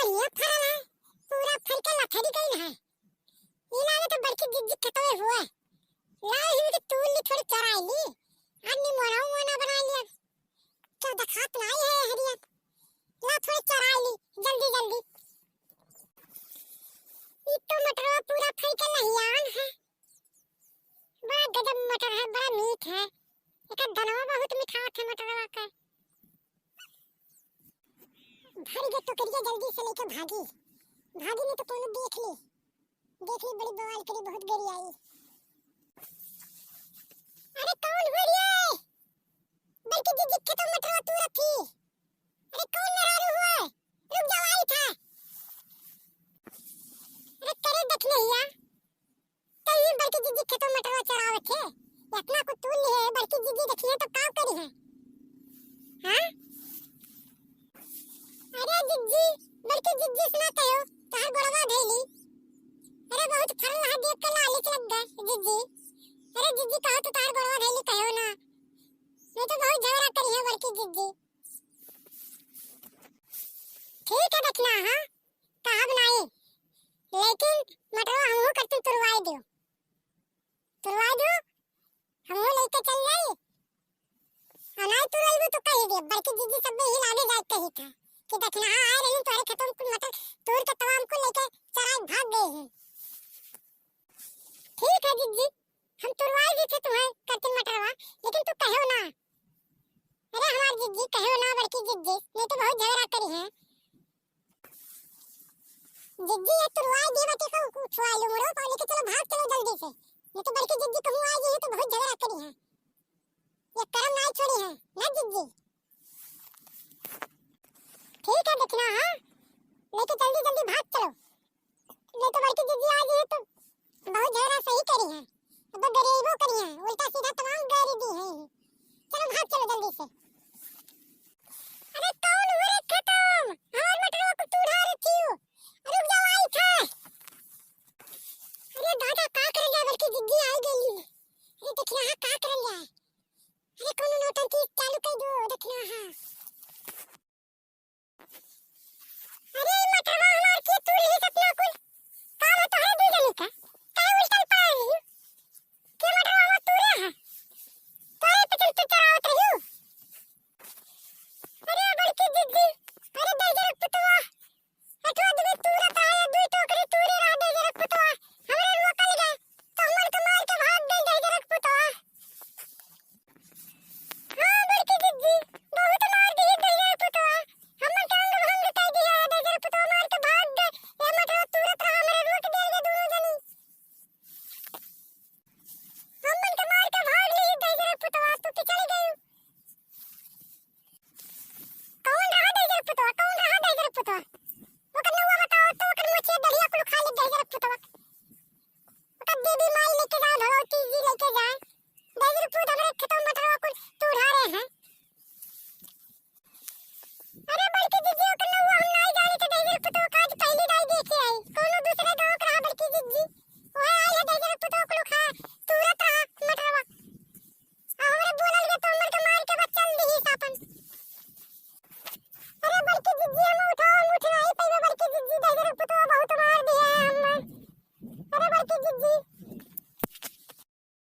बढ़िया फरल है, पूरा फल के लथड़ी कई है। इना में तो बड़की जिज्जी खतवे हुआ। लाओ ही के तूल ली थोड़ी चराई ली। आदमी मोना बना लिया। क्या दिखात नहीं है हरिया। ला थोड़ी चराई ली जल्दी जल्दी। ये तो मटरवा पूरा फल के लहियान है। बड़ा गजब मटर है, बड़ा मीठ है। एक दनवा बहुत मिठास है मटरवा का। भर गए तो करिए जल्दी से लेके भागी। भागी नहीं तो कोनो देख ली बड़ी बवाल करी, बहुत गरी आई। अरे कौन हो रे? बल्कि जिज्जी के तो मटरवा तू रखी। अरे कौन नरारू हुआ? रुक जाओ आई था। अरे करे देख लिया। कहीं बल्कि जिज्जी के तो मटरवा चरावे थे। इतना को तूल ली है, बल्कि जिज्जी देखिए तो काम करी है। हाँ? अरे जिज्जी, बल्कि जिज्जी सुना कहो, तार गोड़वा धैली। अरे बहुत फरल है, देख के लालिच लग गए जिज्जी। अरे जिज्जी कहो तो तार गोड़वा धैली कहो ना। नहीं तो बहुत झगड़ा करी है बल्कि जिज्जी। ठीक है देखना हाँ, कहा बनाई। लेकिन मटरवा हमहू करते तुरवाई दो। हमहू लेके चल जाई। अनाई तुरवाई तो कही दे, बल्कि जिज्जी सब में ही लागे जाए कही था। कि देखना हाँ आए रही तुम्हारे खेतों में मटर तोड़ के तमाम को लेके चराई भाग गए हैं। ठीक है जिज्जी, हम तुरवाई भी थे तुम्हें करते मटरवा, लेकिन तू कहो ना। अरे हमारी जिज्जी कहो ना बल्कि जिज्जी, नहीं तो बहुत झगड़ा करी है। जिज्जी ये तुरवाई दी बटी को उठवाई लो मुड़ो पानी के, चलो भाग चलो जल्दी से। नहीं तो बल्कि जिज्जी कहूँ आई है तो बहुत झगड़ा करी है। ये कर्म नहीं छोड़ी है ना जिज्जी।